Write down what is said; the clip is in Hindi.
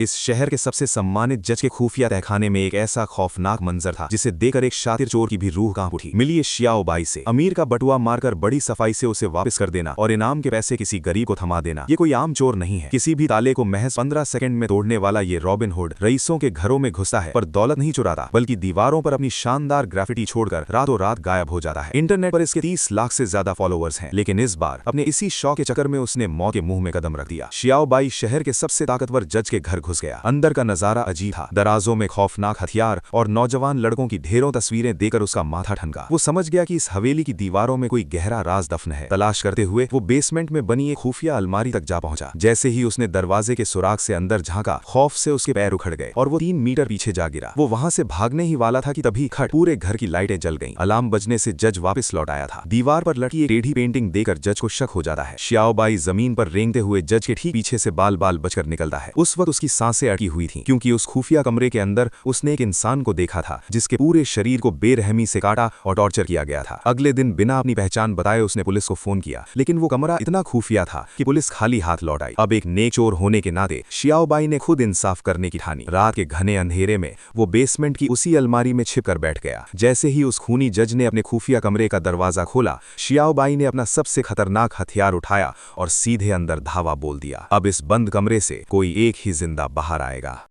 इस शहर के सबसे सम्मानित जज के खुफिया तहखाने में एक ऐसा खौफनाक मंजर था जिसे देखकर एक शातिर चोर की भी रूह कांप उठी। मिलिए शियाओबाई से। अमीर का बटुआ मारकर बड़ी सफाई से उसे वापस कर देना और इनाम के पैसे किसी गरीब को थमा देना, ये कोई आम चोर नहीं है। किसी भी ताले को महज 15 सेकंड में तोड़ने वाला ये रॉबिन हुड रईसों के घरों में घुसता है, पर दौलत नहीं चुराता, बल्कि दीवारों पर अपनी शानदार ग्राफिटी छोड़कर रातों रात गायब हो जाता है। इंटरनेट पर इसके 30 लाख से ज्यादा फॉलोअर्स हैं, लेकिन इस बार अपने इसी शौक के चक्कर में उसने मौत के मुंह में कदम रख दिया। शियाओबाई शहर के सबसे ताकतवर जज के घर घुस गया। अंदर का नजारा अजीब था। दराजों में खौफनाक हथियार और नौजवान लड़कों की ढेरों तस्वीरें देखकर उसका माथा ठनका। वो समझ गया कि इस हवेली की दीवारों में कोई गहरा राज दफन है। तलाश करते हुए वो बेसमेंट में बनी एक खुफिया अलमारी तक जा पहुंचा। जैसे ही उसने दरवाजे के सुराग से अंदर झांका, खौफ से उसके पैर उखड़ गए और वो 3 मीटर पीछे जा गिरा। वो वहां से भागने ही वाला था कि तभी खट पूरे घर की लाइटें जल गईं। अलार्म बजने से जज वापस लौट आया था। दीवार पर लटकी एक टेढ़ी पेंटिंग देखकर जज को शक हो जाता है। शियाओबाई जमीन पर रेंगते हुए जज के ठीक पीछे से बाल बाल बचकर निकलता है। उस वक्त उसकी सांसें अटकी हुई थीं, क्योंकि उस खुफिया कमरे के अंदर उसने एक इंसान को देखा था जिसके पूरे शरीर को बेरहमी से काटा और टॉर्चर किया गया था। अगले दिन बिना अपनी पहचान बताए उसने पुलिस को फोन किया, लेकिन वो कमरा इतना खुफिया था कि पुलिस खाली हाथ लौट आई। अब एक नेक चोर होने के नाते शियाओबाई ने खुद इंसाफ करने की ठानी। रात के घने अंधेरे में वो बेसमेंट की उसी अलमारी में छिपकर बैठ गया। जैसे ही उस खूनी जज ने अपने खुफिया कमरे का दरवाजा खोला, शियाओबाई ने अपना सबसे खतरनाक हथियार उठाया और सीधे अंदर धावा बोल दिया। अब इस बंद कमरे से कोई एक ही जिंदा बाहर आएगा।